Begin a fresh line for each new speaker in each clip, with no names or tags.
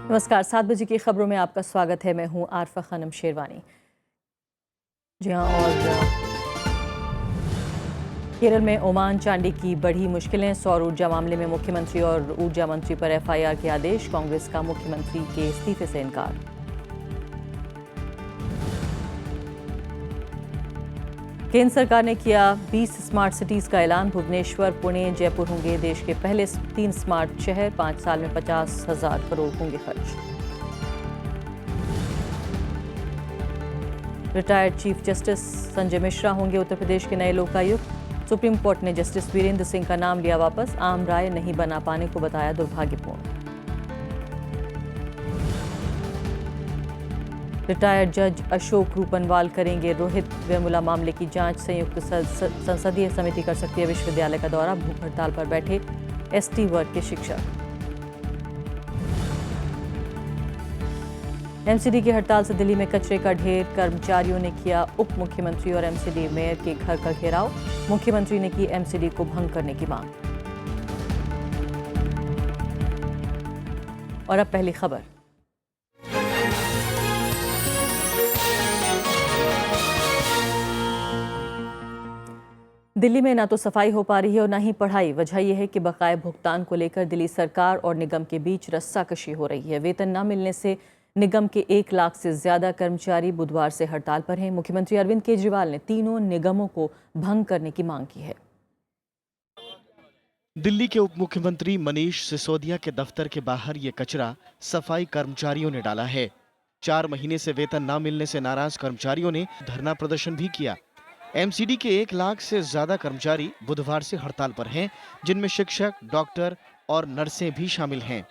नमस्कार, 7 बजे की खबरों में आपका स्वागत है। मैं हूं आरफा खानम शेरवानी। जी हां, और केरल में ओमान चांडी की बढ़ी मुश्किलें। सौर ऊर्जा मामले में मुख्यमंत्री और ऊर्जा मंत्री पर एफआईआर के आदेश। कांग्रेस का मुख्यमंत्री के इस्तीफे से इनकार। केंद्र सरकार ने किया 20 स्मार्ट सिटीज का ऐलान। भुवनेश्वर, पुणे, जयपुर होंगे देश के पहले 3 स्मार्ट शहर। 5 साल में 50,000 करोड़ होंगे खर्च। Retired chief justice Sanjay Mishra होंगे उत्तर प्रदेश के नए लोकायुक्त। सुप्रीम कोर्ट ने जस्टिस वीरेंद्र सिंह का नाम लिया वापस। आम राय नहीं बना पाने को बताया दुर्भाग्यपूर्ण। रिटायर्ड जज अशोक रूपनवाल करेंगे रोहित वेमुला मामले की जांच। संयुक्त संसदीय समिति कर सकती है विश्वविद्यालय का दौरा। भूख हड़ताल पर बैठे एसटी वर्ग के शिक्षक। एमसीडी की हड़ताल से दिल्ली में कचरे का ढेर। कर्मचारियों ने किया उप मुख्यमंत्री और एमसीडी मेयर के घर का घेराव। मुख्यमंत्री ने की एमसीडी को भंग करने की मांग। और अब पहली खबर। दिल्ली में ना तो सफाई हो पा रही है और ना ही पढ़ाई। वजह यह है कि बकाया भुगतान को लेकर दिल्ली सरकार और निगम के बीच रस्साकशी हो रही है। वेतन न मिलने से निगम के 1 लाख से ज्यादा कर्मचारी बुधवार से हड़ताल पर हैं। मुख्यमंत्री अरविंद केजरीवाल ने तीनों निगमों को भंग करने की मांग की है।
दिल्ली के उप मुख्यमंत्री मनीष सिसोदिया के दफ्तर के बाहर ये कचरा सफाई कर्मचारियों ने डाला है। 4 महीने से वेतन न मिलने से नाराज कर्मचारियों ने धरना प्रदर्शन भी किया। एमसीडी के 1 लाख से ज्यादा कर्मचारी बुधवार से हड़ताल पर हैं, जिनमें शिक्षक, डॉक्टर और नर्सें भी शामिल हैं।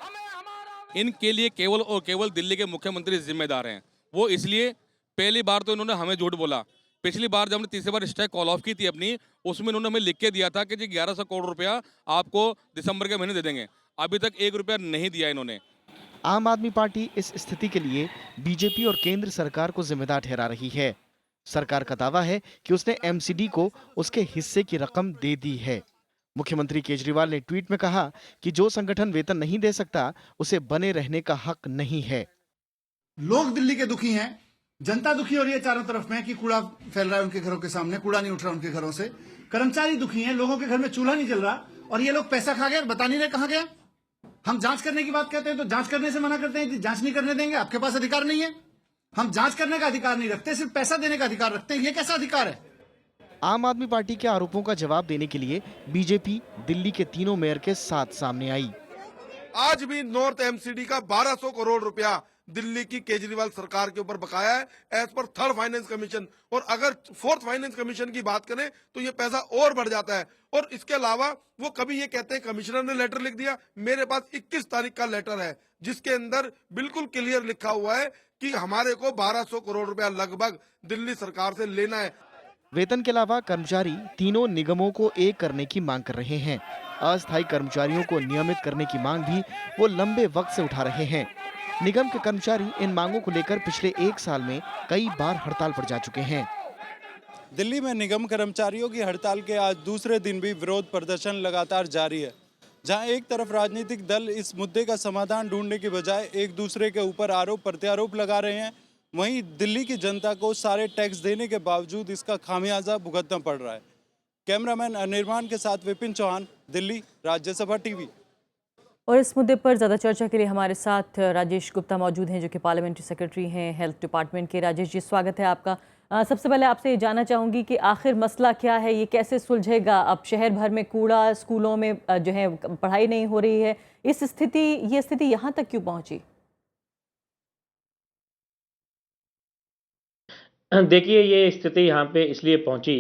इनके लिए केवल और केवल दिल्ली के मुख्यमंत्री जिम्मेदार हैं। वो इसलिए पहली बार तो इन्होंने हमें झूठ बोला। पिछली बार जब हमने तीसरी बार स्ट्राइक कॉल ऑफ की थी अपनी, उसमें इन्होंने हमें लिख के दिया था कि जी 1100 करोड़ रुपया आपको दिसंबर के महीने दे देंगे। अभी तक 1 रुपया नहीं दिया इन्होंने।
आम आदमी पार्टी इस स्थिति के लिए बीजेपी और केंद्र सरकार को जिम्मेदार ठहरा रही है। सरकार का दावा है कि उसने एमसीडी को उसके हिस्से की रकम दे दी है। मुख्यमंत्री केजरीवाल ने ट्वीट में कहा कि जो संगठन वेतन नहीं दे सकता उसे बने रहने का हक नहीं है।
लोग दिल्ली के दुखी हैं, जनता दुखी हो रही है चारों तरफ में कि कूड़ा फैल रहा है उनके घरों के सामने, कूड़ा नहीं उठ रहा उनके घरों से। कर्मचारी दुखी हैं, लोगों के घर में चूल्हा नहीं जल रहा और ये लोग पैसा खा गए, बता नहीं रहे कहां गया। हम जांच करने की बात कहते हैं तो जांच करने से मना करते हैं कि जांच नहीं करने देंगे, आपके पास अधिकार नहीं है। हम जांच करने का अधिकार नहीं रखते, सिर्फ पैसा देने का अधिकार रखते हैं। ये कैसा अधिकार है?
आम आदमी पार्टी के आरोपों का जवाब देने के लिए बीजेपी दिल्ली के तीनों मेयर के साथ सामने आई।
आज भी नॉर्थ एमसीडी का 1200 करोड़ रुपया दिल्ली की केजरीवाल सरकार के ऊपर बकाया है as per 3rd finance commission. और अगर 4th फाइनेंस कमीशन की बात करें तो ये पैसा और बढ़ जाता है। और इसके अलावा वो कभी ये कहते हैं कमिश्नर ने लेटर लिख दिया। मेरे पास 21 तारीख का लेटर है जिसके अंदर बिल्कुल क्लियर लिखा हुआ है कि हमारे को 1200 करोड़ रुपया लगभग दिल्ली सरकार से लेना है।
वेतन के अलावा कर्मचारी तीनों निगमों को एक करने की मांग कर रहे हैं। अस्थायी कर्मचारियों को नियमित करने की मांग भी वो लंबे वक्त से उठा रहे हैं। निगम के कर्मचारी इन मांगों को लेकर पिछले 1 साल में कई बार हड़ताल पर जा चुके हैं।
दिल्ली में निगम कर्मचारियों की हड़ताल के आज दूसरे दिन भी विरोध प्रदर्शन लगातार जारी है। जहां एक तरफ राजनीतिक दल इस मुद्दे का समाधान ढूंढने की बजाय एक दूसरे के ऊपर आरोप प्रत्यारोप लगा रहे हैं, वहीं दिल्ली की जनता को सारे टैक्स देने के बावजूद इसका खामियाजा भुगतना पड़ रहा है। कैमरामैन अनिर्बान के साथ विपिन चौहान, दिल्ली, राज्यसभा टीवी।
और इस मुद्दे पर ज़्यादा चर्चा के लिए हमारे साथ राजेश गुप्ता मौजूद हैं, जो कि पार्लियामेंट्री सेक्रेटरी हैं हेल्थ डिपार्टमेंट के। राजेश जी, स्वागत है आपका। सबसे पहले आपसे ये जानना चाहूँगी कि आखिर मसला क्या है, ये कैसे सुलझेगा? अब शहर भर में कूड़ा, स्कूलों में जो है पढ़ाई नहीं हो रही है, ये स्थिति यहाँ तक क्यों पहुँची?
देखिए, ये स्थिति यहाँ पे इसलिए पहुंची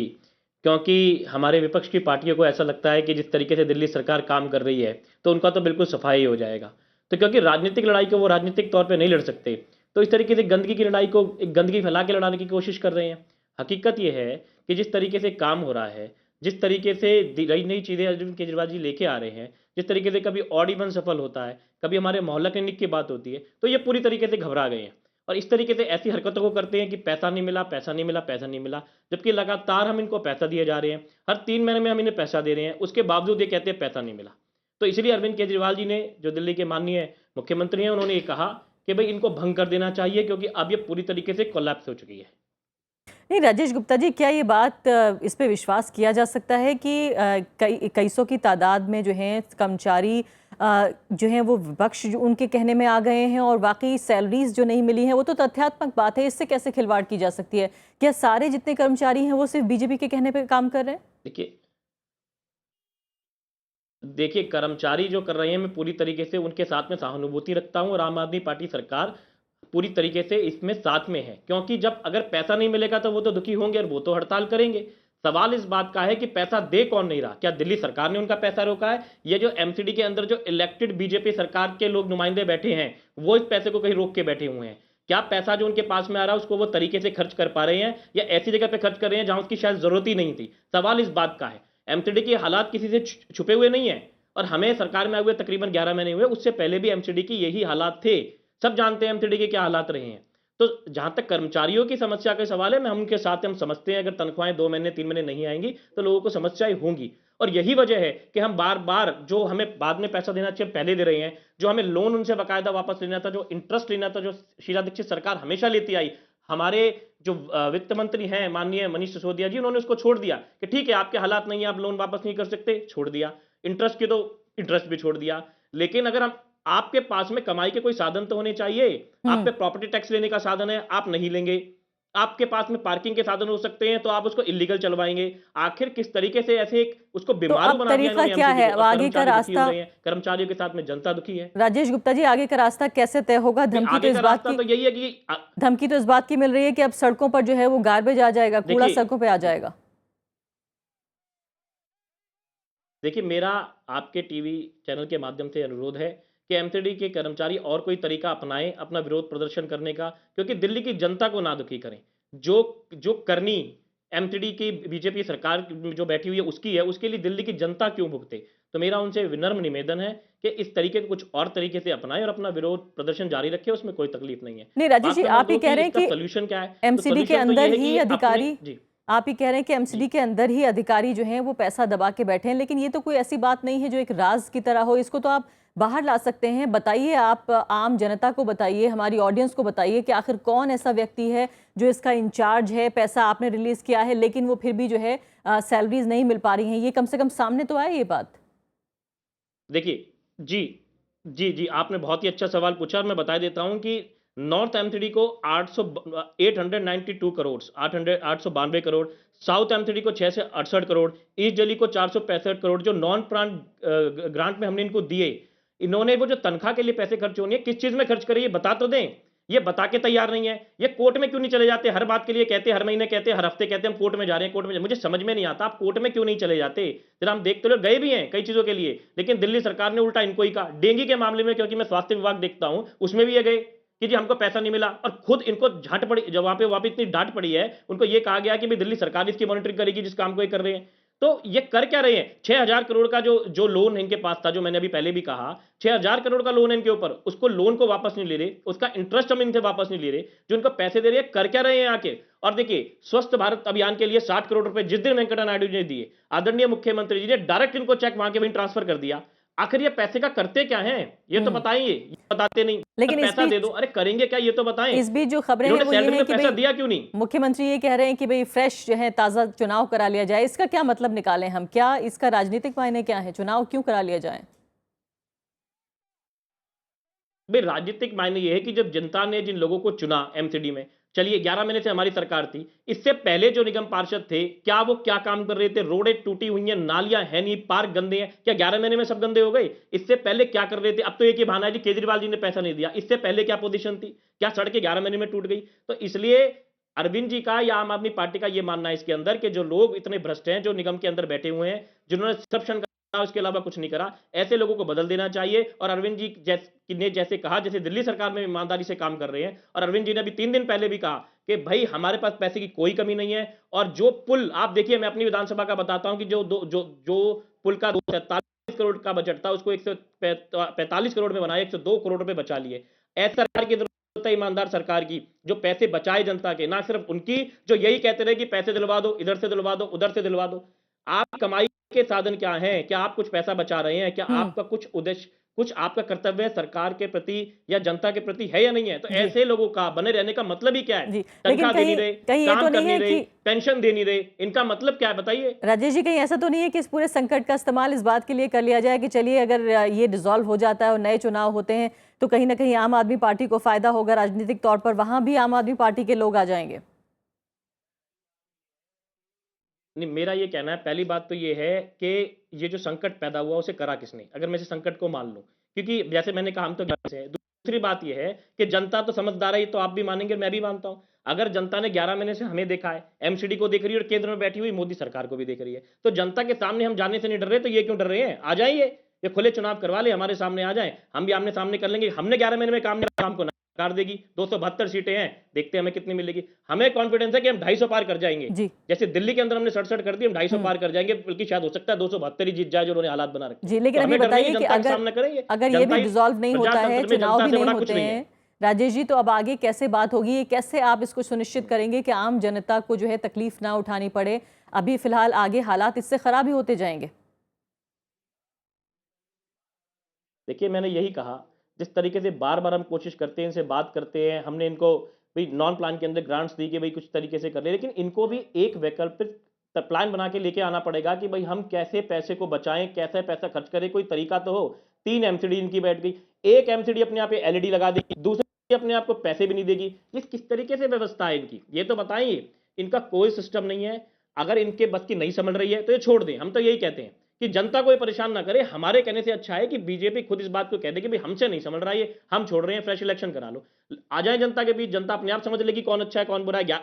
क्योंकि हमारे विपक्ष की पार्टियों को ऐसा लगता है कि जिस तरीके से दिल्ली सरकार काम कर रही है तो उनका तो बिल्कुल सफाई हो जाएगा। तो क्योंकि राजनीतिक लड़ाई को वो राजनीतिक तौर पे नहीं लड़ सकते, तो इस तरीके से गंदगी की लड़ाई को एक गंदगी फैला के लड़ाने की कोशिश कर रहे हैं। हकीकत ये है कि जिस तरीके से काम हो रहा है, जिस तरीके से नई नई चीज़ें अरविंद केजरीवाल जी लेके आ रहे हैं, जिस तरीके से कभी ऑड इवन सफल होता है, कभी हमारे मोहल्ला क्लिनिक की बात होती है, तो ये पूरी तरीके से घबरा गए हैं और इस तरीके से ऐसी हरकतों को करते हैं कि पैसा नहीं मिला, पैसा नहीं मिला, पैसा नहीं मिला, जबकि लगातार हम इनको पैसा दिए जा रहे हैं। हर 3 महीने में हम इन्हें पैसा दे रहे हैं, उसके बावजूद ये कहते हैं पैसा नहीं मिला। तो इसलिए अरविंद केजरीवाल जी ने, जो दिल्ली के माननीय मुख्यमंत्री हैं, उन्होंने ये कहा कि भाई इनको भंग कर देना चाहिए, क्योंकि अब ये पूरी तरीके से कोलैप्स हो चुकी है।
नहीं राजेश गुप्ता जी, क्या ये बात इस पे विश्वास किया जा सकता है कि कई सौ की तादाद में जो हैं कर्मचारी जो हैं वो विपक्ष जो उनके कहने में आ गए हैं और वाकई सैलरीज जो नहीं मिली हैं, वो तो तथ्यात्मक बात है, इससे कैसे खिलवाड़ की जा सकती है? क्या सारे जितने कर्मचारी हैं वो सिर्फ बीजेपी के कहने पे काम कर रहे हैं?
देखिए कर्मचारी जो कर रहे हैं, मैं पूरी तरीके से उनके साथ में सहानुभूति रखता हूं, और आम आदमी पार्टी सरकार पूरी तरीके से इसमें साथ में है, क्योंकि जब अगर पैसा नहीं मिलेगा तो वो तो दुखी होंगे और वो तो हड़ताल करेंगे। सवाल इस बात का है कि पैसा दे कौन नहीं रहा। क्या दिल्ली सरकार ने उनका पैसा रोका है? ये जो एमसीडी के अंदर जो इलेक्टेड बीजेपी सरकार के लोग नुमाइंदे बैठे हैं, वो इस पैसे को कहीं रोक के बैठे हुए हैं? क्या पैसा जो उनके पास में आ रहा है उसको वो तरीके से खर्च कर पा रहे हैं, या ऐसी जगह पे खर्च कर रहे हैं जहां उसकी शायद जरूरत ही नहीं थी? सवाल इस बात का है। एमसीडी के हालात किसी से छुपे हुए नहीं है, और हमें सरकार में आए हुए तकरीबन 11 महीने हुए, उससे पहले भी एमसीडी की यही हालात थे। सब जानते हैं एमसीडी के क्या हालात रहे हैं। तो जहां तक कर्मचारियों की समस्या का सवाल है, मैं हम उनके साथ हम समझते हैं, अगर तनख्वाहें 2 महीने 3 महीने नहीं आएंगी तो लोगों को समस्याएं होंगी, और यही वजह है कि हम बार बार जो हमें बाद में पैसा देना चाहिए पहले दे रहे हैं, जो हमें लोन उनसे बाकायदा वापस लेना था, जो इंटरेस्ट लेना था, जो शीला दीक्षित सरकार हमेशा लेती आई, हमारे जो वित्त मंत्री हैं माननीय मनीष सिसोदिया जी, उन्होंने उसको छोड़ दिया कि ठीक है आपके हालात नहीं है, आप लोन वापस नहीं कर सकते, छोड़ दिया। इंटरेस्ट की तो इंटरेस्ट भी छोड़ दिया। लेकिन अगर हम आपके पास में कमाई के कोई साधन तो होने चाहिए। आप पे प्रॉपर्टी टैक्स लेने का साधन है, आप नहीं लेंगे। आपके पास में पार्किंग के साधन हो सकते हैं, तो आप उसको इलीगल चलवाएंगे। आखिर किस तरीके से ऐसे उसको
तो
बीमारू
अब
बना दिया
तरीका क्या है? अब आगे का रास्ता,
कर्मचारियों के साथ में जनता दुखी है।
राजेश गुप्ता जी, आगे का रास्ता कैसे तय होगा? धमकी तो इस बात की,
तो यही है कि
धमकी तो इस बात की मिल रही है कि अब सड़कों पर जो है वो गार्बेज आ जाएगा, कूड़ा सड़कों पे आ जाएगा।
देखिए मेरा आपके टीवी चैनल के माध्यम से अनुरोध है कि एमसीडी के कर्मचारी और कोई तरीका अपनाएं अपना विरोध प्रदर्शन करने का, क्योंकि दिल्ली की जनता को ना दुखी करें। जो जो करनी एमसीडी की बीजेपी सरकार जो बैठी हुई है उसकी है, उसके लिए दिल्ली की जनता क्यों भुगते? तो मेरा उनसे विनम्र निवेदन है कि इस तरीके को कुछ और तरीके से अपनाएं और अपना विरोध प्रदर्शन जारी रखें, उसमें कोई तकलीफ नहीं है।
नहीं राजेश जी, आप ही कह रहे हैं कि
सोल्यूशन क्या है?
एमसीडी के अंदर ही अधिकारी, आप ही कह रहे हैं कि एमसीडी के अंदर ही अधिकारी जो हैं वो पैसा दबा के बैठे हैं, लेकिन ये तो कोई ऐसी बात नहीं है जो एक राज की तरह हो। इसको तो आप बाहर ला सकते हैं। बताइए, आप आम जनता को बताइए, हमारी ऑडियंस को बताइए कि आखिर कौन ऐसा व्यक्ति है जो इसका इंचार्ज है। पैसा आपने रिलीज किया है लेकिन वो फिर भी जो है सैलरीज नहीं मिल पा रही हैं, ये कम से कम सामने तो आए ये बात।
देखिए जी जी जी, आपने बहुत ही अच्छा सवाल पूछा और मैं बता देता हूं कि नॉर्थ एमसीडी को 892 करोड़ 892 करोड़, साउथ एमसीडी को 6 से 68 करोड़, ईस्ट दिल्ली को 465 करोड़ जो नॉन ग्रांट में हमने इनको दिए। इन्होंने वो जो तनख्वाह के लिए पैसे खर्च होने किस चीज में खर्च करे ये बता तो दें। ये बता के तैयार नहीं है। ये कोर्ट में क्यों नहीं चले जाते? हर बात के लिए कहते, हर महीने कहते, हर हफ्ते कहते हम कोर्ट में जा रहे हैं, कोर्ट में। मुझे समझ में नहीं आता आप कोर्ट में क्यों नहीं चले जाते। जरा हम देखते रहे, गए भी हैं कई चीजों के लिए, लेकिन दिल्ली सरकार ने उल्टा इनको ही कहा। डेंगू के मामले में, क्योंकि मैं स्वास्थ्य विभाग देखता हूं, उसमें भी ये गए कि जी हमको पैसा नहीं मिला, और खुद इनको झाट पड़ी, जब वहां पे इतनी डांट पड़ी है, उनको ये कहा गया कि भाई दिल्ली सरकार इसकी मॉनिटरिंग करेगी जिस काम को ये कर रहे हैं। तो ये कर क्या रहे हैं? 6000 करोड़ का जो लोन इनके पास था, जो मैंने अभी पहले भी कहा, 6000 करोड़ का लोन है इनके ऊपर, उसको लोन को वापस नहीं ले रहे, उसका इंटरेस्ट हम इनसे वापस नहीं ले रहे, जो इनको पैसे दे रहे हैं। कर क्या रहे हैं आके? और देखिए, स्वस्थ भारत अभियान के लिए 60 करोड़ रुपए जिस दिन वेंकैया नायडू जी ने दिए, आदरणीय मुख्यमंत्री जी ने डायरेक्ट इनको चेक वहां के वहीं ट्रांसफर कर दिया। आखिर ये पैसे का करते क्या हैं? ये तो बताएंगे, ये बताते नहीं।
लेकिन
पैसा दे दो, अरे करेंगे क्या ये तो बताएं।
इस बीच जो खबरें हैं वो ये है कि
पैसा दिया क्यों नहीं?
मुख्यमंत्री ये कह रहे हैं कि भाई फ्रेश जो है ताजा चुनाव करा लिया जाए। इसका क्या मतलब निकालें हम? क्या इसका राजनीतिक मायने क्या है? चुनाव क्यों करा लिया जाए?
भाई राजनीतिक मायने ये है कि जब जनता ने जिन लोगों को चुना एमसीडी में, चलिए 11 महीने से हमारी सरकार थी, इससे पहले जो निगम पार्षद थे, क्या वो क्या काम कर रहे थे? रोडें टूटी हुई हैं, नालियां है नहीं, पार्क गंदे हैं। क्या 11 महीने में सब गंदे हो गए? इससे पहले क्या कर रहे थे? अब तो एक ही बहाना है जी केजरीवाल जी ने पैसा नहीं दिया। इससे पहले क्या पोजीशन थी? क्या सड़कें 11 महीने में टूट गई? तो इसलिए अरविंद जी का या आम आदमी पार्टी का यह मानना है इसके अंदर कि जो लोग इतने भ्रष्ट हैं, जो निगम के अंदर बैठे हुए हैं, जिन्होंने करप्शन उसके अलावा कुछ नहीं करा, ऐसे लोगों को बदल देना चाहिए। और अरविंद जी ने जैसे कहा, जैसे दिल्ली सरकार में ईमानदारी से काम कर रहे हैं, और अरविंद जी ने अभी 3 दिन पहले भी कहा कि भाई हमारे पास पैसे की कोई कमी नहीं है। और जो पुल आप देखिए, मैं अपनी विधानसभा का बताता हूं कि जो पुल का 247 करोड़ का बजट था, उसको 145 करोड़ में बनाया, 102 करोड़ रुपए बचा लिए। ऐसी सरकार की जरूरत है, ईमानदार सरकार की, जो पैसे बचाए जनता के, ना सिर्फ उनकी जो यही कहते रहे कि पैसे दिलवा दो, इधर से दिलवा दो, उधर से दिलवा दो। आप कमाई के साधन क्या हैं? क्या आप कुछ पैसा बचा रहे हैं? क्या आपका कुछ उद्देश्य, कुछ आपका कर्तव्य है सरकार के प्रति या जनता के प्रति है या नहीं है। तो ऐसे लोगों का बने रहने का मतलब ही क्या है?
जी,
तनख्वाह
लेकिन
दे नहीं रहे,
कहीं ये
काम
तो
कर
नहीं
नहीं
है
रहे,
कि
पेंशन दे नहीं रहे, इनका मतलब क्या है बताइए?
राजेश जी, कहीं ऐसा तो नहीं है कि इस पूरे संकट का इस्तेमाल इस बात के लिए कर लिया जाए कि चलिए अगर ये डिसॉल्व हो जाता है और नए चुनाव होते हैं तो कहीं ना कहीं आम आदमी पार्टी को फायदा होगा राजनीतिक तौर पर, वहां भी आम आदमी पार्टी के लोग आ जाएंगे?
नहीं, मेरा ये कहना है, पहली बात तो ये है कि ये जो संकट पैदा हुआ उसे करा किसने, अगर मैं इस संकट को मान लूं, क्योंकि जैसे मैंने कहा हम तो ज्ञान से हैं। दूसरी बात ये है कि जनता तो समझदार है, ये तो आप भी मानेंगे मैं भी मानता हूं। अगर जनता ने 11 महीने से हमें देखा है, एमसीडी को देख रही है और केंद्र में बैठी हुई मोदी सरकार को भी देख रही है, तो जनता के सामने हम जाने से नहीं डर रहे, तो ये क्यों डर रहे हैं? आ जाइए, ये खुले चुनाव करवा ले, हमारे सामने आ जाए, हम भी आमने सामने कर लेंगे। हमने 11 महीने में काम को सरकार देगी, 272 सीटें हैं, देखते हैं हमें कितनी मिलेगी। हमें कॉन्फिडेंस है कि हम 250 पार कर जाएंगे।
जी
जैसे दिल्ली के अंदर हमने 67 कर दी, हम 250 पार कर जाएंगे, बल्कि शायद हो सकता है 272 ही जीत जाए जो उन्होंने हालात बना रखे।
जी, लेकिन
तो
अभी
हमें डर नहीं है,
बताइए कि
जनता के सामने करेंगे।
अगर ये भी डिसॉल्व नहीं होता है,
प्रजातंत्र में
चुनाव
जनता
भी
से
नहीं
बड़ा कुछ
होते
नहीं है।
हैं राजेश जी, तो अब आगे कैसे बात होगी? ये कैसे आप इसको सुनिश्चित करेंगे कि आम जनता को जो है तकलीफ ना उठानी पड़े? अभी फिलहाल आगे हालात इससे खराब ही होते जाएंगे।
देखिए, मैंने यही कहा, जिस तरीके से बार-बार हम कोशिश करते हैं, इनसे बात करते हैं, हमने इनको भई नॉन प्लान के अंदर ग्रांट्स दी कि भई कुछ तरीके से कर ले, लेकिन इनको भी एक वैकल्पिक प्लान बना के लेके आना पड़ेगा कि भई हम कैसे पैसे को बचाएँ, कैसे पैसा खर्च करें, कोई तरीका तो हो। 3 एमसीडी इनकी बैठ गई, एक एमसीडी अपने आप पे एलईडी लगा देगी, दूसरी अपने आप को पैसे भी नहीं देगी। ये किस तरीके से व्यवस्था है इनकी? ये तो बताइए। इनका कोई सिस्टम नहीं है। अगर इनके बस की नहीं समझ रही है, तो ये छोड़ दें। हम तो यही कहते हैं कि जनता को ये परेशान ना करे। हमारे कहने से अच्छा है कि बीजेपी खुद इस बात को कह दे कि भाई हमसे नहीं समझ रहा है, हम छोड़ रहे हैं, फ्रेश इलेक्शन करा लो। आ जाए जनता के बीच, जनता अपने आप समझ लेगी कौन अच्छा है कौन बुरा है।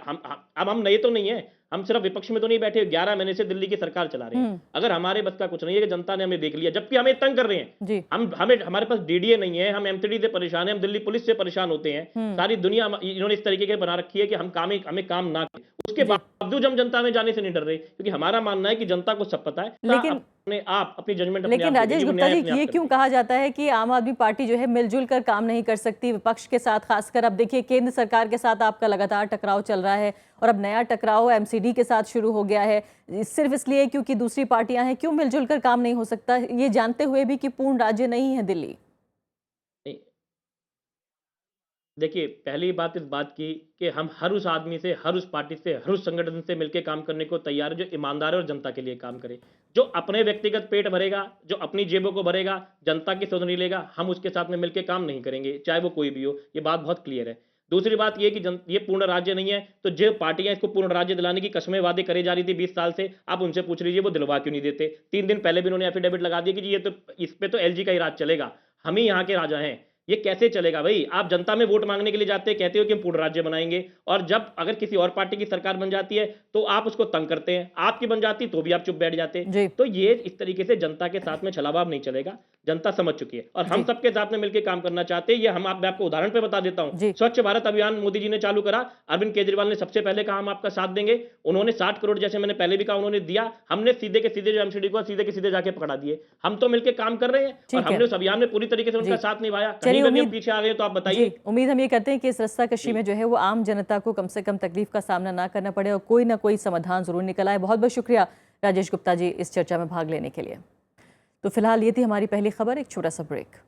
अब हम नए तो नहीं है, हम सिर्फ विपक्ष में तो नहीं बैठे, 11 महीने से दिल्ली की सरकार चला रहे हैं। अगर हमारे बस का कुछ नहीं है कि जनता ने हमें देख लिया, जबकि हमें तंग कर रहे हैं।
जी
हमें हमारे पास डीडीए नहीं है, हम एमसीडी से परेशान है, हम दिल्ली पुलिस से परेशान होते हैं। सारी दुनिया इन्होंने इस तरीके के बना रखी है कि हमें काम ना करें। उसके बावजूद हम जनता में जाने से नहीं डर रहे, क्योंकि हमारा मानना है कि जनता को सब पता है।
लेकिन
आप अपनी जजमेंट,
लेकिन राजेश गुप्ता जी, ये क्यों कहा जाता है कि आम आदमी पार्टी जो है मिलजुल कर काम नहीं कर सकती विपक्ष के साथ? खासकर अब देखिए केंद्र सरकार के साथ आपका लगातार टकराव चल रहा है और अब नया टकराव एमसीडी के साथ शुरू हो गया है, सिर्फ इसलिए क्योंकि दूसरी पार्टियां हैं। क्यों मिलजुल कर काम नहीं हो सकता, ये जानते हुए भी कि पूर्ण राज्य नहीं है दिल्ली?
देखिए, पहली बात इस बात की कि हम हर उस आदमी से, हर उस पार्टी से, हर उस संगठन से मिलकर काम करने को तैयार है जो ईमानदार है और जनता के लिए काम करे। जो अपने व्यक्तिगत पेट भरेगा, जो अपनी जेबों को भरेगा, जनता की सुध नहीं लेगा, हम उसके साथ में मिलकर काम नहीं करेंगे, चाहे वो कोई भी हो। ये बात बहुत क्लियर है। दूसरी बात ये कि ये पूर्ण राज्य नहीं है, तो जो पार्टियां इसको पूर्ण राज्य दिलाने की कस्में वादे करे जा रही थी 20 साल से, आप उनसे पूछ लीजिए वो दिलवा क्यों नहीं देते। 3 दिन पहले भी उन्होंने एफिडेविट लगा दिया कि जी ये तो इस पे तो एलजी का ही राज चलेगा, हम ही यहाँ के राजा हैं। ये कैसे चलेगा भाई? आप जनता में वोट मांगने के लिए जाते हैं, कहते हो कि हम पूर्ण राज्य बनाएंगे, और जब अगर किसी और पार्टी की सरकार बन जाती है तो आप उसको तंग करते हैं। आपकी बन जाती तो भी आप चुप बैठ जाते। तो ये इस तरीके से जनता के साथ में छलावा नहीं चलेगा। जनता समझ चुकी है और हम सबके साथ में मिलकर काम करना चाहते हैं। ये मैं आपको उदाहरण पे बता देता हूं। स्वच्छ भारत अभियान मोदी जी ने चालू करा, अरविंद केजरीवाल ने सबसे पहले कहा हम आपका साथ देंगे। उन्होंने 60 करोड़, जैसे मैंने पहले भी कहा, उन्होंने दिया। हमने सीधे के सीधे जो एमसीडी को सीधे के सीधे जाके पकड़ा दिए। हम तो मिलकर काम कर रहे हैं और हमने उस अभियान में पूरी तरीके से उनका साथ निभाया। कहीं भी हम पीछे आ गए तो आप बताइए।
उम्मीद हम ये करते हैं कि इस रस्साकशी में जो है वो आम जनता को कम से कम तकलीफ का सामना ना करना पड़े और कोई ना कोई समाधान जरूर निकल आए। बहुत बहुत शुक्रिया राजेश गुप्ता जी इस चर्चा में भाग लेने के लिए। तो फिलहाल ये थी हमारी पहली खबर, एक छोटा सा ब्रेक।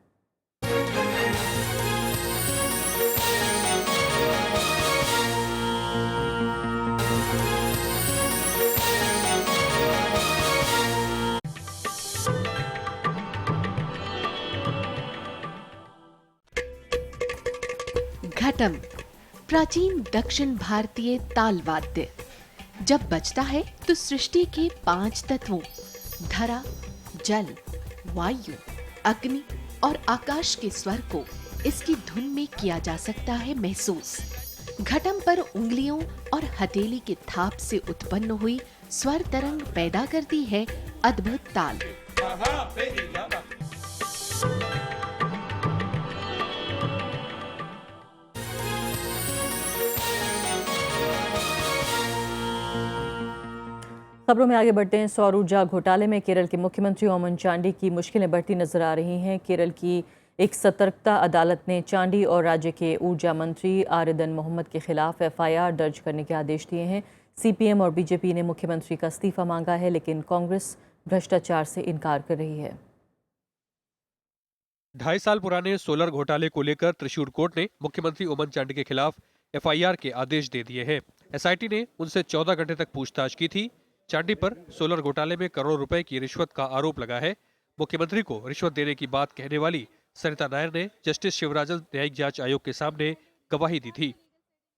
घटम प्राचीन दक्षिण भारतीय ताल वाद्य। जब बजता है तो सृष्टि के 5 तत्वों धरा, जल, वायु, अग्नि और आकाश के स्वर को इसकी धुन में किया जा सकता है महसूस। घटम पर उंगलियों और हथेली के थाप से उत्पन्न हुई स्वर तरंग पैदा करती है अद्भुत ताल।
खबरों में आगे बढ़ते हैं। सौर ऊर्जा घोटाले में केरल के मुख्यमंत्री ओमन चांडी की मुश्किलें बढ़ती नजर आ रही हैं। केरल की एक सतर्कता अदालत ने चांडी और राज्य के ऊर्जा मंत्री आरिदन मोहम्मद के खिलाफ एफआईआर दर्ज करने के आदेश दिए हैं। सीपीएम और बीजेपी ने मुख्यमंत्री का इस्तीफा मांगा है, लेकिन कांग्रेस भ्रष्टाचार से इनकार कर रही है।
2.5 साल पुराने सोलर घोटाले को लेकर त्रिशूर कोर्ट ने मुख्यमंत्री ओमन चांडी के खिलाफ एफआईआर के आदेश दे दिए हैं। एसआईटी ने उनसे 14 घंटे तक पूछताछ की थी। चांडी पर सोलर घोटाले में करोड़ों रुपए की रिश्वत का आरोप लगा है। मुख्यमंत्री को रिश्वत देने की बात कहने वाली सरिता नायर ने जस्टिस शिवराजन न्यायिक जांच आयोग के सामने गवाही दी थी।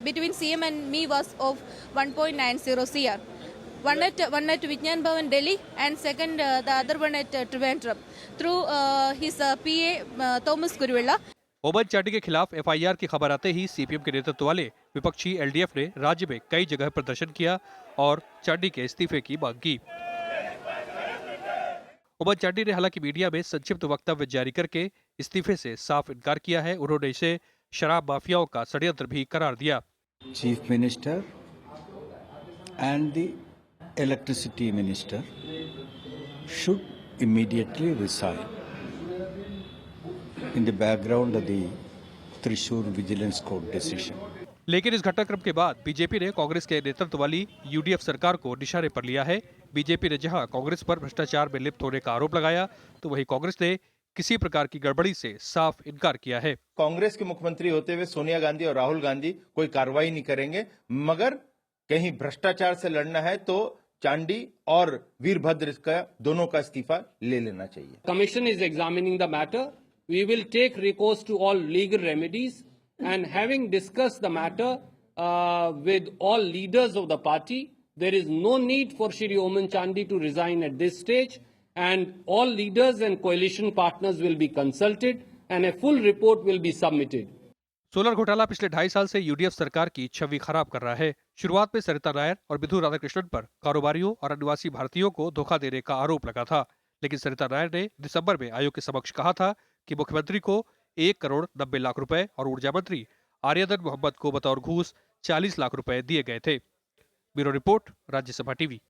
Between CM and me was of 1.90 CR. One at Vijnan Bhavan, Delhi, and second the other one at Trivandrum through his PA Thomas Kuruvilla.
ओमन चांडी के खिलाफ एफआईआर की खबर आते ही सीपीएम के नेतृत्व वाले विपक्षी एलडीएफ ने राज्य में कई जगह प्रदर्शन किया और चांडी के इस्तीफे की मांग की। ओमन चांडी ने हालांकि मीडिया में संक्षिप्त वक्तव्य जारी करके इस्तीफे से साफ इनकार किया है। उन्होंने इसे शराब माफियाओं का षड्यंत्र भी करार दिया।
Chief minister and the electricity minister should immediately resign in the background of the Thrissur Vigilance Court decision.
लेकिन इस घटनाक्रम के बाद बीजेपी ने कांग्रेस के नेतृत्व वाली यूडीएफ सरकार को निशाने पर लिया है। बीजेपी ने जहां कांग्रेस पर भ्रष्टाचार में लिप्त होने का आरोप लगाया, तो वहीं कांग्रेस ने किसी प्रकार की गड़बड़ी से साफ इनकार किया है।
कांग्रेस के मुख्यमंत्री होते हुए सोनिया गांधी और राहुल गांधी कोई कार्रवाई नहीं करेंगे, मगर कहीं भ्रष्टाचार से लड़ना है तो चांडी और वीरभद्र का दोनों का इस्तीफा ले लेना चाहिए।
Commission is examining the matter. We will take recourse to all legal remedies, and having discussed the matter with all leaders of the party, there is no need for Shri Oman Chandi to resign at this stage, and all leaders and coalition partners will be consulted and a full report will be submitted.
Solar घोटाला पिछले 2.5 साल से UDF सरकार की छवि खराब कर रहा है। शुरुआत में सरिता नायर और विधु राधाकृष्णन पर कारोबारियों और अनिवासी भारतीयों को धोखा देने का आरोप लगा था, लेकिन सरिता नायर ने दिसंबर में आयोग के समक्ष कहा था कि मुख्यमंत्री को 1,90,00,000 रुपए और ऊर्जा मंत्री आर्यधन मोहम्मद को बतौर घूस 40 लाख रुपए दिए गए थे। Bureau report, Rajya Sabha TV.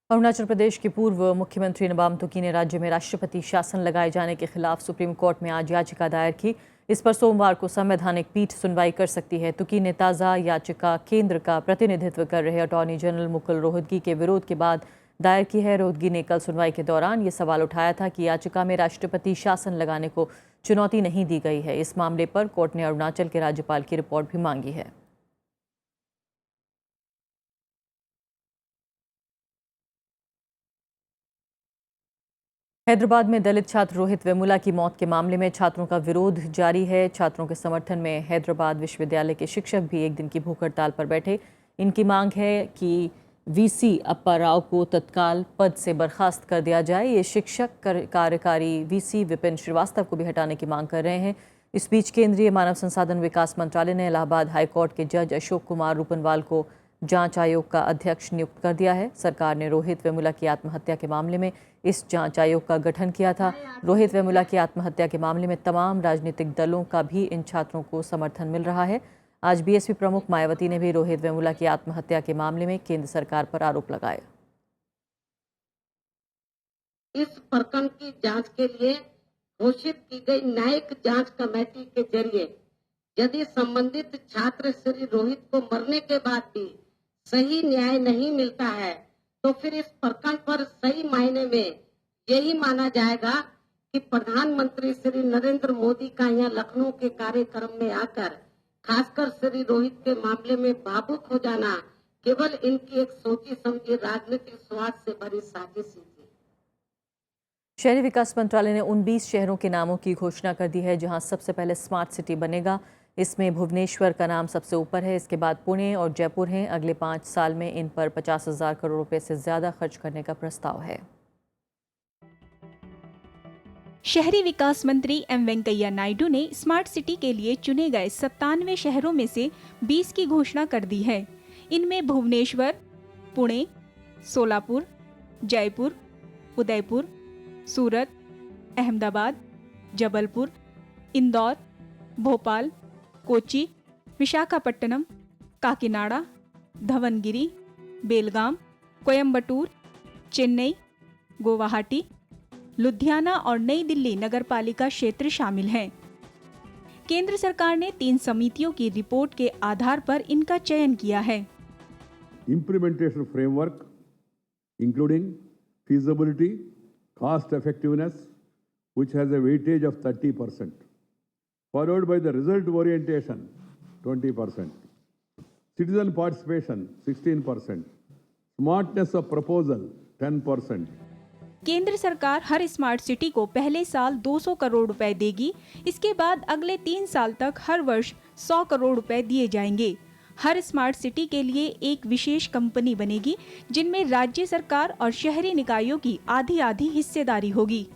Arunachal Pradesh के पूर्व मुख्यमंत्री नबाम तुकी ने राज्य में राष्ट्रपति शासन लगाए जाने के खिलाफ सुप्रीम कोर्ट में आज याचिका दायर की। इस पर सोमवार को संवैधानिक पीठ सुनवाई कर सकती है। तुकी ने ताज़ा याचिका केंद्र का प्रतिनिधित्व कर रहे अटॉर्नी जनरल मुकुल रोहतगी के विरोध के बाद दायर की है। रोहतगी ने कल सुनवाई के दौरान ये सवाल उठाया था कि याचिका में राष्ट्रपति शासन लगाने को चुनौती नहीं दी गई है। इस मामले पर कोर्ट ने अरुणाचल के राज्यपाल की रिपोर्ट भी मांगी है। हैदराबाद में दलित छात्र रोहित वेमुला की मौत के मामले में छात्रों का विरोध जारी है। छात्रों के समर्थन में हैदराबाद विश्वविद्यालय के शिक्षक भी एक दिन की भूख हड़ताल पर बैठे। इनकी मांग है कि वीसी अप्पा राव को तत्काल पद से बर्खास्त कर दिया जाए। ये शिक्षक कार्यकारी वीसी विपिन श्रीवास्तव को भी हटाने की मांग कर रहे हैं। इस बीच केंद्रीय मानव संसाधन विकास मंत्रालय ने इलाहाबाद हाईकोर्ट के जज अशोक कुमार रूपनवाल को जांच आयोग का अध्यक्ष नियुक्त कर दिया है। सरकार ने रोहित वेमुला की आत्महत्या के मामले में इस जांच आयोग का गठन किया था। रोहित वेमुला की आत्महत्या के मामले में तमाम राजनीतिक दलों का भी इन छात्रों को समर्थन मिल रहा है। आज बीएसपी प्रमुख मायावती ने भी रोहित वेमुला की आत्महत्या के मामले में केंद्र सरकार पर आरोप लगाया।
इस प्रकरण की जांच के लिए घोषित की गई न्यायिक जांच कमेटी के जरिए यदि संबंधित छात्र श्री रोहित को मरने के बाद भी सही न्याय नहीं मिलता है तो फिर इस प्रकरण पर सही मायने में यही माना जाएगा कि प्रधानमंत्री श्री नरेंद्र मोदी का यहाँ लखनऊ के कार्यक्रम में आकर खासकर श्री रोहित के मामले में भावुक हो जाना केवल इनकी एक सोची समझी राजनीतिक स्वार्थ से भरी साजिश थी।
शहरी विकास मंत्रालय ने उन 20 शहरों के नामों की घोषणा कर दी है जहां सबसे पहले स्मार्ट सिटी बनेगा। इसमें भुवनेश्वर का नाम सबसे ऊपर है, इसके बाद पुणे और जयपुर हैं। अगले 5 साल में इन पर 50,000 करोड़ रुपए से ज्यादा खर्च करने का प्रस्ताव है।
शहरी विकास मंत्री एम वेंकैया नायडू ने स्मार्ट सिटी के लिए चुने गए 97 शहरों में से 20 की घोषणा कर दी है। इनमें भुवनेश्वर, पुणे, सोलापुर, जयपुर, उदयपुर, सूरत, अहमदाबाद, जबलपुर, इंदौर, भोपाल, कोची, विशाखापट्टनम, काकीनाडा, धवनगिरी, बेलगाम, कोयम्बटूर, चेन्नई, गुवाहाटी, लुधियाना और नई दिल्ली नगरपालिका क्षेत्र शामिल हैं। केंद्र सरकार ने 3 समितियों की रिपोर्ट के आधार पर इनका चयन किया है।
Implementation framework including feasibility, cost effectiveness, which has a weightage of 30%, followed by the result orientation, 20%, citizen participation, 16%, smartness of proposal, 10%.
केंद्र सरकार हर स्मार्ट सिटी को पहले साल 200 करोड़ रुपए देगी। इसके बाद अगले 3 साल तक हर वर्ष 100 करोड़ रुपए दिए जाएंगे। हर स्मार्ट सिटी के लिए एक विशेष कंपनी बनेगी, जिनमें राज्य सरकार और शहरी निकायों की आधी-आधी हिस्सेदारी होगी।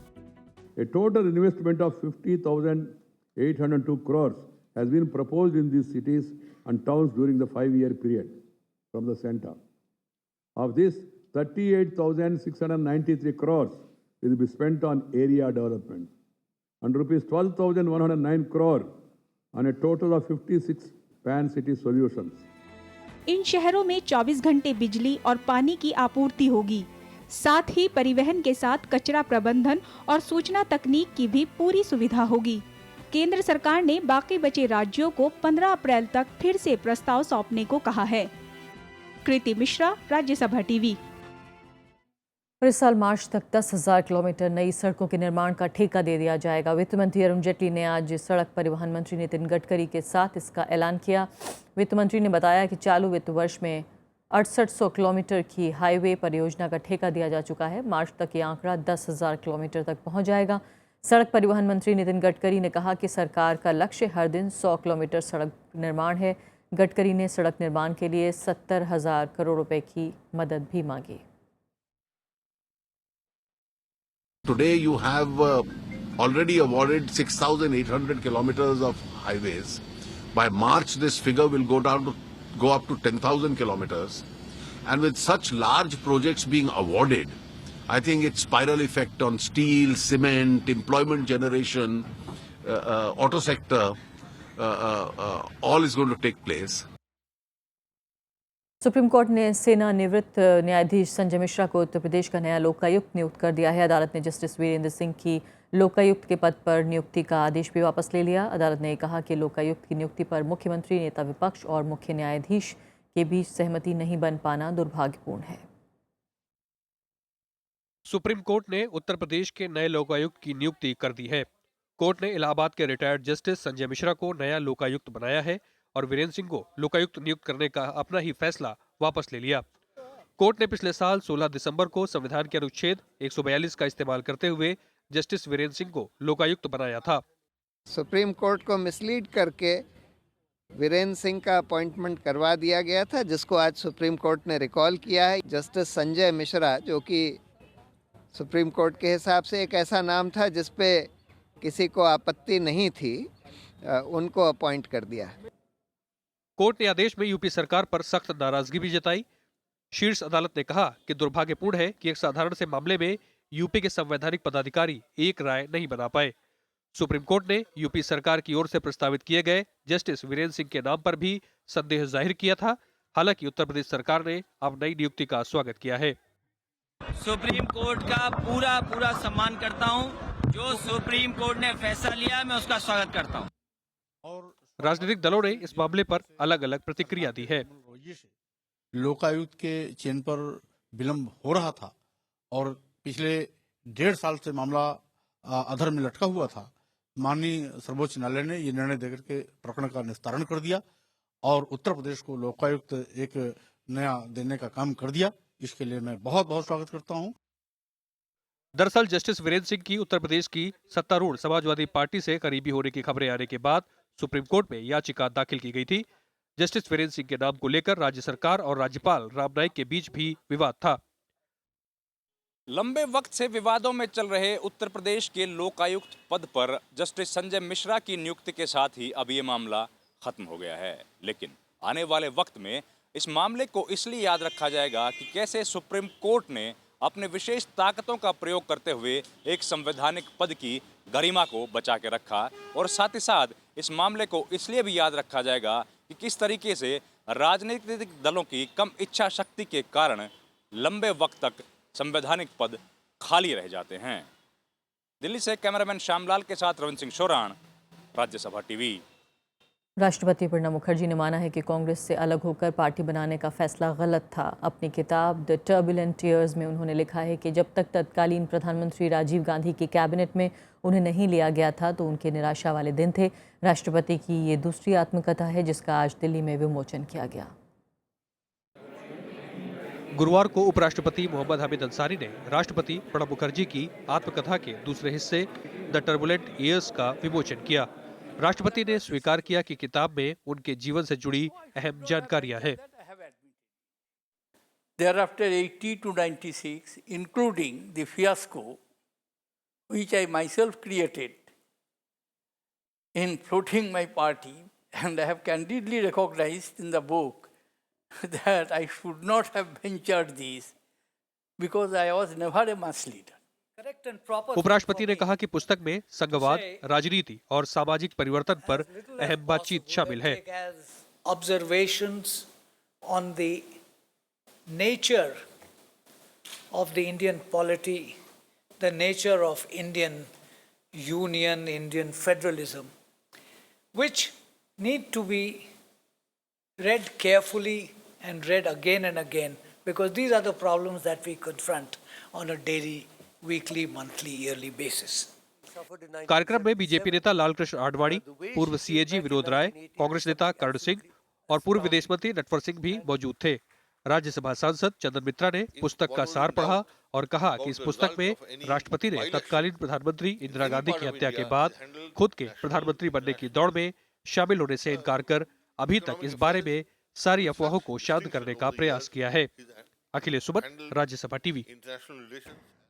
A total investment of 50,802 crores has been proposed in these cities and towns during the 5-year period from the center. Of this, 38,693 crores will be spent on area development and rupees 12,109 crore on a total of 56 pan-city solutions.
इन शहरों में 24 घंटे बिजली और पानी की आपूर्ति होगी। साथ ही परिवहन के साथ कचरा प्रबंधन और सूचना तकनीक की भी पूरी सुविधा होगी। केंद्र सरकार ने बाकी बचे राज्यों को 15 अप्रैल तक फिर से प्रस्ताव सौंपने को कहा है। कृति मिश्रा, राज्यसभा टीवी।
और इस साल मार्च तक 10,000 किलोमीटर नई सड़कों के निर्माण का ठेका दे दिया जाएगा। वित्त मंत्री अरुण जेटली ने आज सड़क परिवहन मंत्री नितिन गडकरी के साथ इसका ऐलान किया। वित्त मंत्री ने बताया कि चालू वित्त वर्ष में 6800 किलोमीटर की हाईवे परियोजना का ठेका दिया जा चुका है। मार्च तक ये आंकड़ा 10,000 किलोमीटर तक पहुंच जाएगा। सड़क परिवहन मंत्री नितिन गडकरी ने कहा कि सरकार का लक्ष्य हर दिन 100 किलोमीटर सड़क निर्माण है। गडकरी ने सड़क निर्माण के लिए 70,000 करोड़ रुपए की मदद भी मांगी।
Today you have already awarded 6,800 kilometers of highways. By March, this figure will go up to 10,000 kilometers. And with such large projects being awarded, I think its spiral effect on steel, cement, employment generation, auto sector, all is going to take place.
Supreme court ने सेना निवृत्त न्यायाधीश संजय मिश्रा को उत्तर प्रदेश का नया लोकायुक्त नियुक्त कर दिया है। अदालत ने जस्टिस वीरेंद्र सिंह की लोकायुक्त के पद पर नियुक्ति का आदेश भी वापस ले लिया। अदालत ने कहा कि लोकायुक्त की नियुक्ति पर मुख्यमंत्री, नेता विपक्ष और मुख्य न्यायाधीश के बीच सहमति नहीं बन पाना दुर्भाग्यपूर्ण है।
सुप्रीम कोर्ट ने उत्तर प्रदेश के नए लोकायुक्त की नियुक्ति कर दी है। कोर्ट ने इलाहाबाद के रिटायर्ड जस्टिस संजय मिश्रा को नया लोकायुक्त बनाया है और वीरेंद्र सिंह को लोकायुक्त नियुक्त करने का अपना ही फैसला वापस ले लिया। कोर्ट ने पिछले साल 16 दिसंबर को संविधान के अनुच्छेद 142 का इस्तेमाल करते हुए जस्टिस वीरेंद्र सिंह को लोकायुक्त बनाया था।
सुप्रीम कोर्ट को मिसलीड करके वीरेंद्र सिंह का अपॉइंटमेंट करवा दिया गया था, जिसको आज सुप्रीम कोर्ट ने रिकॉल किया है। जस्टिस संजय मिश्रा, जो कि सुप्रीम कोर्ट के हिसाब से एक ऐसा नाम था जिसपे किसी को आपत्ति नहीं थी, उनको अपॉइंट कर दिया।
कोर्ट ने आदेश में यूपी सरकार पर सख्त नाराजगी भी जताई। शीर्ष अदालत ने कहा कि दुर्भाग्यपूर्ण है कि एक साधारण से मामले में यूपी के संवैधानिक पदाधिकारी एक राय नहीं बना पाए। सुप्रीम कोर्ट ने यूपी सरकार की ओर से प्रस्तावित किए गए जस्टिस वीरेंद्र सिंह के नाम पर भी संदेह जाहिर किया था। हालांकि उत्तर प्रदेश सरकार ने अब नई नियुक्ति का स्वागत किया है।
सुप्रीम कोर्ट का पूरा सम्मान करता हूं। जो सुप्रीम कोर्ट ने फैसला लिया, मैं उसका स्वागत करता हूं।
और राजनीतिक दलों ने इस मामले पर अलग अलग प्रतिक्रिया दी है।
लोकायुक्त के चयन पर विलंब हो रहा था और पिछले 1.5 साल से मामला अधर में लटका हुआ था। माननीय सर्वोच्च न्यायालय ने ये निर्णय देकर के प्रकरण का निस्तारण कर दिया और उत्तर प्रदेश को लोकायुक्त एक नया देने का काम कर दिया। इसके लिए मैं बहुत बहुत स्वागत करता हूं।
दरअसल जस्टिस वीरेंद्र सिंह की उत्तर प्रदेश की सत्तारूढ़ समाजवादी पार्टी से करीबी होने की खबरें आने के बाद सुप्रीम कोर्ट में याचिका दाखिल की गई थी। जस्टिस वीरेंद्र सिंह के नाम को लेकर राज्य सरकार और राज्यपाल राम नाईक के बीच भी विवाद था।
लंबे वक्त से विवादों में चल रहे उत्तर प्रदेश के लोकायुक्त पद पर जस्टिस संजय मिश्रा की नियुक्ति के साथ ही अब ये मामला खत्म हो गया है। लेकिन आने वाले वक्त में इस मामले को इसलिए याद रखा जाएगा कि कैसे सुप्रीम कोर्ट ने अपने विशेष ताकतों का प्रयोग करते हुए एक संवैधानिक पद की गरिमा को बचा के रखा, और साथ ही साथ इस मामले को इसलिए भी याद रखा जाएगा कि किस तरीके से राजनीतिक दलों की कम इच्छा शक्ति के कारण लंबे वक्त तक संवैधानिक पद खाली रह जाते हैं। दिल्ली से कैमरामैन श्यामलाल के साथ रविंद्र सिंह शोराण, राज्यसभा टीवी।
राष्ट्रपति प्रणब मुखर्जी ने माना है कि कांग्रेस से अलग होकर पार्टी बनाने का फैसला गलत था। अपनी किताब द टर्बुलेंट ईयर्स में उन्होंने लिखा है कि जब तक तत्कालीन प्रधानमंत्री राजीव गांधी की कैबिनेट में उन्हें नहीं लिया गया था तो उनके निराशा वाले दिन थे। राष्ट्रपति की ये दूसरी आत्मकथा है जिसका आज दिल्ली में विमोचन किया गया।
गुरुवार को उपराष्ट्रपति मोहम्मद हामिद अंसारी ने राष्ट्रपति प्रणब मुखर्जी की आत्मकथा के दूसरे हिस्से द टर्बुलेंट ईयर्स का विमोचन किया। राष्ट्रपति ने स्वीकार किया कि किताब में उनके जीवन से जुड़ी अहम जानकारियां हैं।
Thereafter 80 to 96, including the fiasco which I myself created in floating my party, and I have candidly recognized in the book that I should not have ventured this because I was never a mass leader.
उपराष्ट्रपति ने कहा कि पुस्तक में संघवाद, राजनीति और सामाजिक परिवर्तन पर अहम बातचीत शामिल है।
Observations on the nature of the Indian polity, the nature of Indian union, Indian federalism, which need to be read carefully and read again and again, because these are the problems that we confront on a daily, weekly, monthly, yearly basis.
कार्यक्रम में BJP नेता लालकृष्ण आडवाणी, पूर्व CAG Vinod Rai, Congress नेता कर्ण सिंह और पूर्व विदेश मंत्री नटवर सिंह भी मौजूद थे। राज्यसभा सांसद चंदन मित्रा ने पुस्तक का सार पढ़ा और कहा कि इस पुस्तक में राष्ट्रपति ने तत्कालीन प्रधानमंत्री इंदिरा गांधी की हत्या के बाद खुद के प्रधानमंत्री बनने की दौड़ में शामिल होने से इनकार कर अभी तक इस बारे में सारी अफवाहों को शांत करने का प्रयास किया है। अखिलेश सुमन, राज्यसभा टीवी।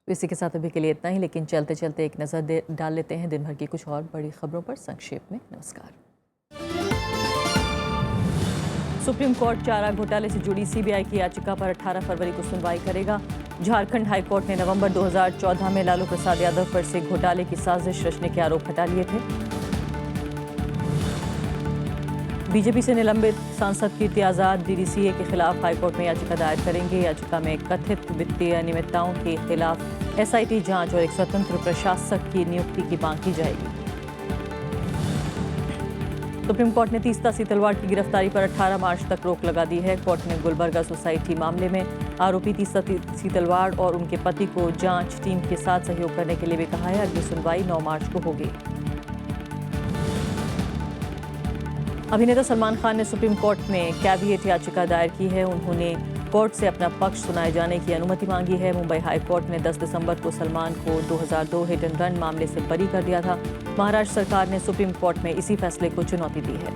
इसी के साथ अभी के लिए इतना ही, लेकिन चलते चलते एक नजर डाल लेते हैं दिन भर की कुछ और बड़ी खबरों पर संक्षेप में। नमस्कार। सुप्रीम कोर्ट चारा घोटाले से जुड़ी सीबीआई की याचिका पर 18 फरवरी को सुनवाई करेगा। झारखंड हाईकोर्ट ने नवंबर 2014 में लालू प्रसाद यादव पर से घोटाले की साजिश रचने के आरोप हटा लिए थे। बीजेपी से निलंबित सांसद कीर्ति आजाद डीडीसीए के खिलाफ हाईकोर्ट में याचिका दायर करेंगे। याचिका में कथित वित्तीय अनियमितताओं के खिलाफ एसआईटी जांच और एक स्वतंत्र प्रशासक की नियुक्ति की मांग की जाएगी। सुप्रीम कोर्ट ने तीस्ता सीतलवाड़ की गिरफ्तारी पर 18 मार्च तक रोक लगा दी है। कोर्ट ने गुलबर्गा सोसाइटी मामले में आरोपी तीस्ता सीतलवाड़ और उनके पति को जांच टीम के साथ सहयोग करने के लिए भी कहा है। अगली सुनवाई 9 मार्च को होगी। अभिनेता सलमान खान ने सुप्रीम कोर्ट में कैविएट याचिका दायर की है। उन्होंने कोर्ट से अपना पक्ष सुनाए जाने की अनुमति मांगी है। मुंबई हाईकोर्ट ने 10 दिसंबर को सलमान को 2002 हिट एंड रन मामले से बरी कर दिया था। महाराष्ट्र सरकार ने सुप्रीम कोर्ट में इसी फैसले को चुनौती दी है।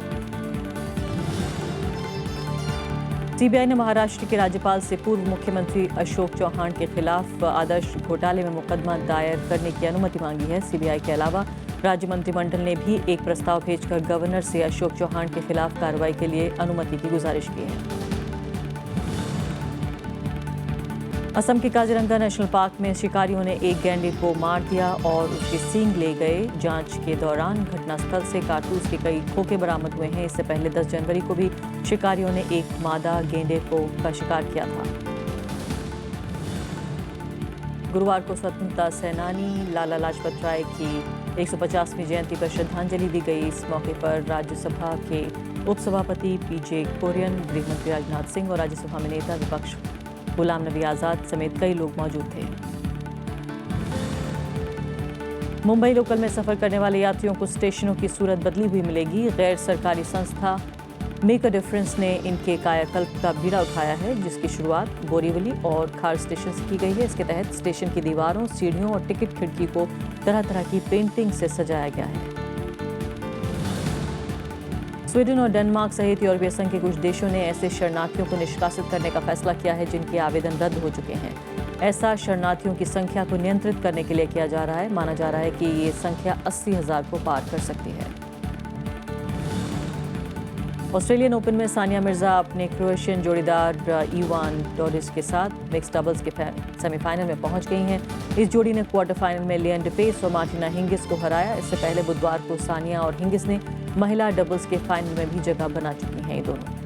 सीबीआई ने महाराष्ट्र के राज्यपाल से पूर्व मुख्यमंत्री अशोक चौहान के खिलाफ आदर्श घोटाले में मुकदमा दायर करने की अनुमति मांगी है। सीबीआई के अलावा राज्य मंत्रिमंडल ने भी एक प्रस्ताव भेजकर गवर्नर से अशोक चौहान के खिलाफ कार्रवाई के लिए अनुमति की गुजारिश की है। असम के काजीरंगा नेशनल पार्क में शिकारियों ने एक गैंडे को मार दिया और उसके सींग ले गए। जांच के दौरान घटनास्थल से कारतूस के कई खोखे बरामद हुए हैं। इससे पहले 10 जनवरी को भी शिकारियों ने एक मादा गेंडे का शिकार किया था। गुरुवार को स्वतंत्रता सेनानी लाला लाजपत राय की 150वीं जयंती पर श्रद्धांजलि दी गई। इस मौके पर राज्यसभा के उपसभापति पीजे कुरियन, गृहमंत्री राजनाथ सिंह और राज्यसभा में नेता विपक्ष गुलाम नबी आजाद समेत कई लोग मौजूद थे। मुंबई लोकल में सफर करने वाले यात्रियों को स्टेशनों की सूरत बदली हुई मिलेगी। गैर सरकारी संस्था मेक अ डिफरेंस ने इनके कायाकल्प का बीड़ा उठाया है, जिसकी शुरुआत बोरीवली और खार स्टेशन से की गई है। इसके तहत स्टेशन की दीवारों, सीढ़ियों और टिकट खिड़की को तरह तरह की पेंटिंग से सजाया गया है। स्वीडन और डेनमार्क सहित यूरोपीय संघ के कुछ देशों ने ऐसे शरणार्थियों को निष्कासित करने का फैसला किया है जिनके आवेदन रद्द हो चुके हैं। ऐसा शरणार्थियों की संख्या को नियंत्रित करने के लिए किया जा रहा है। माना जा रहा है कि ये संख्या 80,000 को पार कर सकती है। ऑस्ट्रेलियन ओपन में सानिया मिर्जा अपने क्रोएशियन जोड़ीदार इवान डोडिच के साथ मिक्स डबल्स के सेमीफाइनल में पहुंच गई हैं। इस जोड़ी ने क्वार्टर फाइनल में लिएंडर पेस और मार्टिना हिंगिस को हराया। इससे पहले बुधवार को सानिया और हिंगिस ने महिला डबल्स के फाइनल में भी जगह बना चुकी हैं ये दोनों।